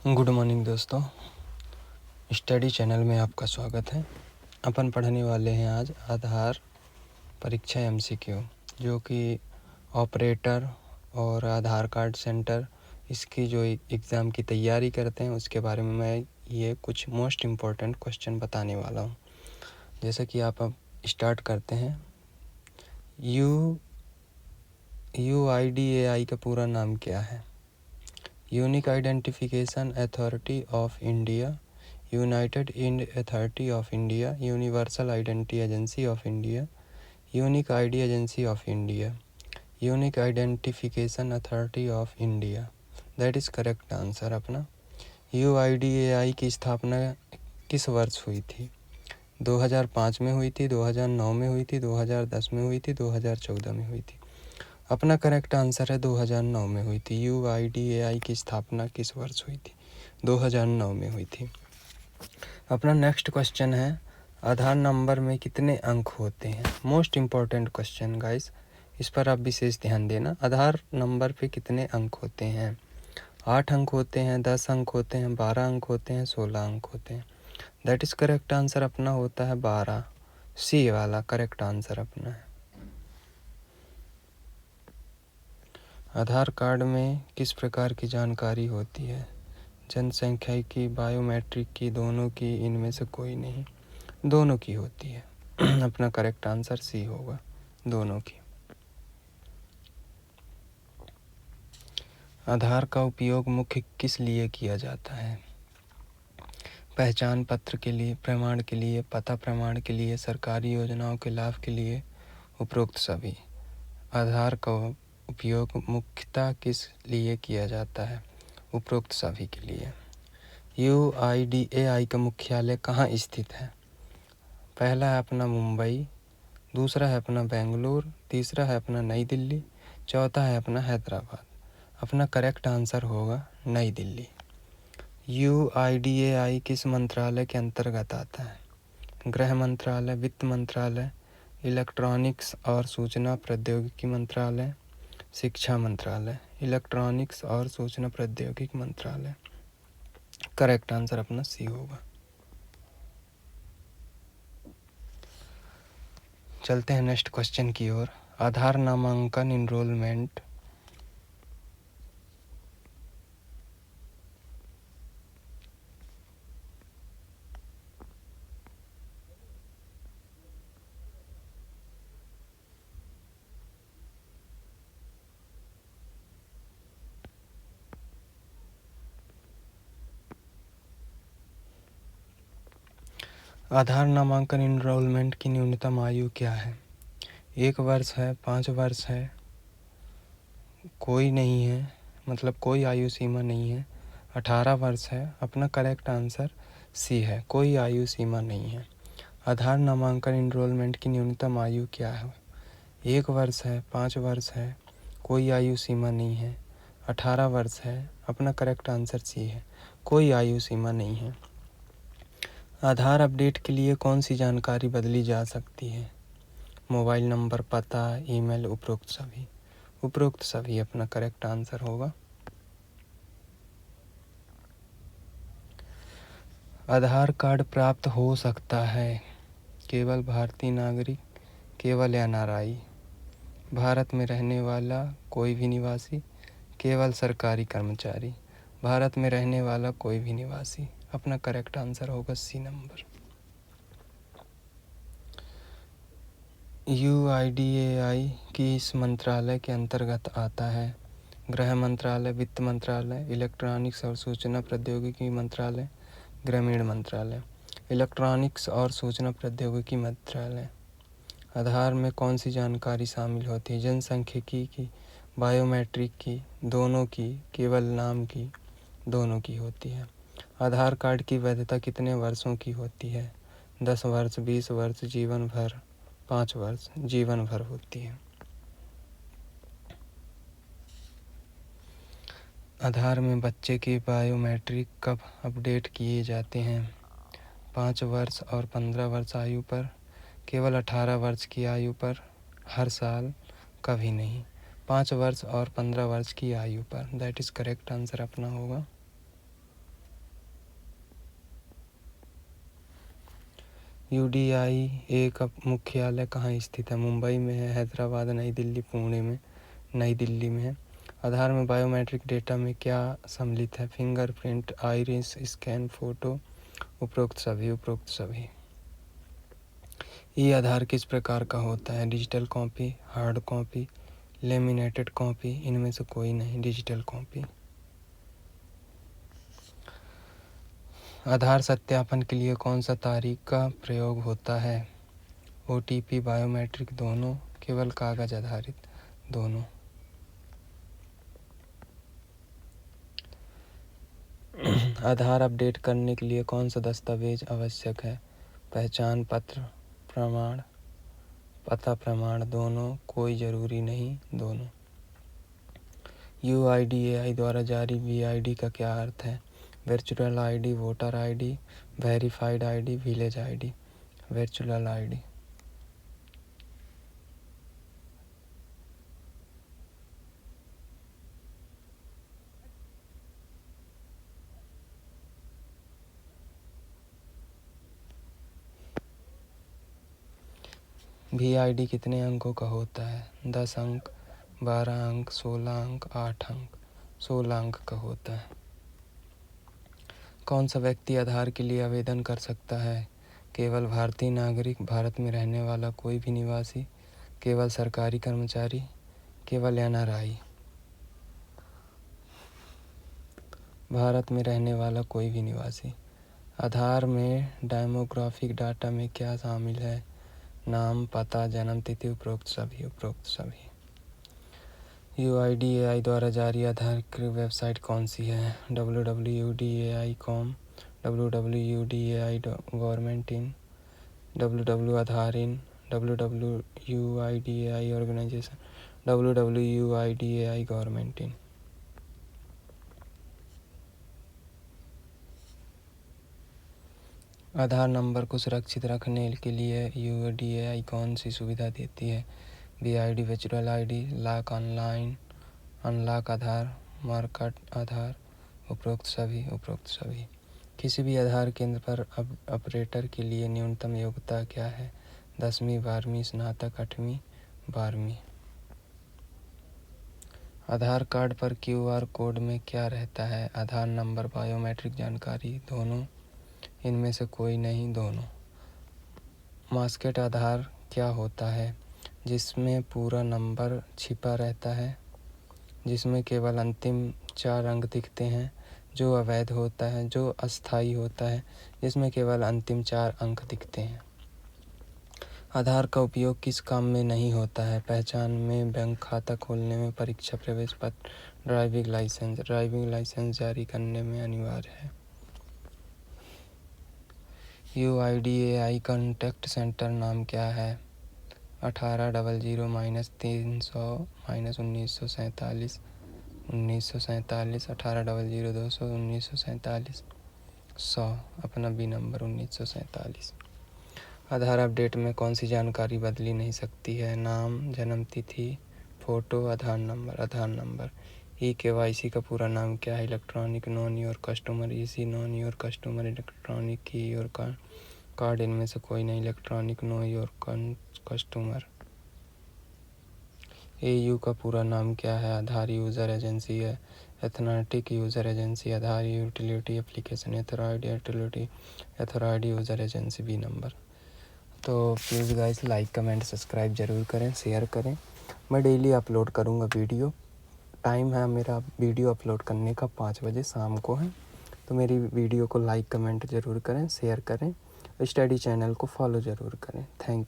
Good morning दोस्तों, study channel में आपका स्वागत है। अपन पढ़ने वाले हैं आज आधार परीक्षा एमसीक्यू, जो कि ऑपरेटर और आधार कार्ड सेंटर इसकी जो एग्ज़ाम की तैयारी करते हैं उसके बारे में मैं ये कुछ मोस्ट इम्पॉर्टेंट क्वेश्चन बताने वाला हूँ। जैसे कि आप अब स्टार्ट करते हैं। UIDAI का पूरा नाम क्या है? Unique identification authority of India, united इंड authority of India, universal identity agency of India, unique ID agency of India, unique identification authority of India. That is correct answer अपना। UIDAI की स्थापना किस वर्ष हुई थी? 2005 में हुई थी, 2009 में हुई थी, 2010 में हुई थी, 2014 में हुई थी। अपना करेक्ट आंसर है 2009 में हुई थी। UIDAI की स्थापना किस वर्ष हुई थी? 2009 में हुई थी। अपना नेक्स्ट क्वेश्चन है, आधार नंबर में कितने अंक होते हैं? मोस्ट इम्पॉर्टेंट क्वेश्चन गाइस, इस पर आप विशेष ध्यान देना। आधार नंबर पे कितने अंक होते हैं? 8 अंक होते हैं, 10 अंक होते हैं, 12 अंक होते हैं, 16 अंक होते हैं। दैट इज़ करेक्ट आंसर अपना होता है 12। सी वाला करेक्ट आंसर अपना है। आधार कार्ड में किस प्रकार की जानकारी होती है? जनसंख्या की, बायोमेट्रिक की, दोनों की, इनमें से कोई नहीं? दोनों की होती है। अपना करेक्ट आंसर सी होगा, दोनों की। आधार का उपयोग मुख्य किस लिए किया जाता है? पहचान पत्र के लिए, प्रमाण के लिए, पता प्रमाण के लिए, सरकारी योजनाओं के लाभ के लिए, उपरोक्त सभी। आधार का उपयोग मुख्यतः किस लिए किया जाता है? उपरोक्त सभी के लिए। UIDAI का मुख्यालय कहाँ स्थित है? पहला है अपना मुंबई, दूसरा है अपना बेंगलुरु, तीसरा है अपना नई दिल्ली, चौथा है अपना हैदराबाद। अपना करेक्ट आंसर होगा नई दिल्ली। UIDAI किस मंत्रालय के अंतर्गत आता है? गृह मंत्रालय, वित्त मंत्रालय, इलेक्ट्रॉनिक्स और सूचना प्रौद्योगिकी मंत्रालय, शिक्षा मंत्रालय। इलेक्ट्रॉनिक्स और सूचना प्रौद्योगिकी मंत्रालय। करेक्ट आंसर अपना सी होगा। चलते हैं नेक्स्ट क्वेश्चन की ओर। आधार नामांकन इनरोलमेंट आधार नामांकन इनरोलमेंट की न्यूनतम आयु क्या है? 1 वर्ष है, 5 वर्ष है, कोई नहीं है, मतलब कोई आयु सीमा नहीं है, 18 वर्ष है। अपना करेक्ट आंसर सी है, कोई आयु सीमा नहीं है। आधार नामांकन इनरोलमेंट की न्यूनतम आयु क्या है? 1 वर्ष है, 5 वर्ष है, कोई आयु सीमा नहीं है, 18 वर्ष है। अपना करेक्ट आंसर सी है, कोई आयु सीमा नहीं है। आधार अपडेट के लिए कौन सी जानकारी बदली जा सकती है? मोबाइल नंबर, पता, ईमेल, उपरोक्त सभी। उपरोक्त सभी अपना करेक्ट आंसर होगा। आधार कार्ड प्राप्त हो सकता है केवल भारतीय नागरिक, केवल NRI, भारत में रहने वाला कोई भी निवासी, केवल सरकारी कर्मचारी, भारत में रहने वाला कोई भी निवासी। अपना करेक्ट आंसर होगा सी नंबर। UIDAI किस मंत्रालय के अंतर्गत आता है? गृह मंत्रालय, वित्त मंत्रालय, इलेक्ट्रॉनिक्स और सूचना प्रौद्योगिकी मंत्रालय, ग्रामीण मंत्रालय। इलेक्ट्रॉनिक्स और सूचना प्रौद्योगिकी मंत्रालय। आधार में कौन सी जानकारी शामिल होती है? जनसांख्यिकी की, बायोमेट्रिक की, दोनों की, केवल नाम की? दोनों की होती है। आधार कार्ड की वैधता कितने वर्षों की होती है? 10 वर्ष, 20 वर्ष, जीवन भर, 5 वर्ष। जीवन भर होती है। आधार में बच्चे के बायोमेट्रिक कब अपडेट किए जाते हैं? 5 वर्ष और 15 वर्ष आयु पर, केवल 18 वर्ष की आयु पर, हर साल, कभी नहीं। 5 वर्ष और 15 वर्ष की आयु पर। दैट इज़ करेक्ट आंसर अपना होगा। UDIA का मुख्यालय कहाँ स्थित है? मुंबई में है, हैदराबाद, नई दिल्ली, पुणे में, नई दिल्ली में है। आधार में बायोमेट्रिक डेटा में क्या सम्मिलित है? फिंगरप्रिंट, आइरिस स्कैन, फोटो, उपरोक्त सभी। ई आधार किस प्रकार का होता है? Digital copy, hard copy, laminated copy, इनमें से कोई नहीं, डिजिटल कॉपी। आधार सत्यापन के लिए कौन सा तारीख का प्रयोग होता है? OTP, बायोमेट्रिक, दोनों, केवल कागज आधारित, दोनों। आधार अपडेट करने के लिए कौन सा दस्तावेज आवश्यक है? पहचान पत्र, प्रमाण, पता प्रमाण, दोनों, कोई जरूरी नहीं, दोनों। UIDAI द्वारा जारी VID का क्या अर्थ है? Virtual ID, voter ID, verified ID, village ID। Virtual ID। VID कितने अंकों का होता है? 10 अंक, 12 अंक, 16 अंक, 8 अंक। 16 अंक का होता है। कौन सा व्यक्ति आधार के लिए आवेदन कर सकता है? केवल भारतीय नागरिक, भारत में रहने वाला कोई भी निवासी, केवल सरकारी कर्मचारी, केवल NRI। भारत में रहने वाला कोई भी निवासी। आधार में डेमोग्राफिक डाटा में क्या शामिल है? नाम, पता, जन्म तिथि, उपरोक्त सभी। UIDAI द्वारा जारी आधार की वेबसाइट कौन सी है? www.udai.com, www.udai.government.in, www.aadharin, www.uidai organization, www.uidai.government.in। आधार नंबर को सुरक्षित रखने के लिए UIDAI कौन सी सुविधा देती है? VID, virtual ID, lock online, unlock Aadhaar, masked Aadhaar, उपरोक्त सभी। किसी भी आधार केंद्र पर ऑपरेटर के लिए न्यूनतम योग्यता क्या है? 10वीं, 12वीं, स्नातक, 8वीं, 12वीं। आधार कार्ड पर QR कोड में क्या रहता है? आधार नंबर, बायोमेट्रिक जानकारी, दोनों, इनमें से कोई नहीं, दोनों। मास्केट आधार क्या होता है? जिसमें पूरा नंबर छिपा रहता है, जिसमें केवल अंतिम 4 अंक दिखते हैं, जो अवैध होता है, जो अस्थायी होता है, जिसमें केवल अंतिम 4 अंक दिखते हैं। आधार का उपयोग किस काम में नहीं होता है? पहचान में, बैंक खाता खोलने में, परीक्षा प्रवेश पत्र, ड्राइविंग लाइसेंस जारी करने में अनिवार्य है। UIDAI कॉन्टैक्ट सेंटर नाम क्या है? 1800-300-1947, 1800-200, 1947, 100, अपना B नंबर 1947। आधार अपडेट में कौन सी जानकारी बदली नहीं सकती है? नाम, जन्म तिथि, फोटो, आधार नंबर। eKYC का पूरा नाम क्या है? Electronic non your customer, EC non your customer, electronic key your card, इनमें से कोई नहीं, electronic know your customer. AU का पूरा नाम क्या है? आधार यूज़र एजेंसी है, authentic user agency, Aadhaar utility application, authorised user agency, B number. तो please guys like, comment, subscribe ज़रूर करें, शेयर करें। मैं डेली अपलोड करूँगा वीडियो। टाइम है मेरा वीडियो अपलोड करने का 5 बजे शाम को है। तो मेरी वीडियो को लाइक, कमेंट ज़रूर करें, शेयर करें, स्टडी चैनल को फॉलो ज़रूर करें। Thank you.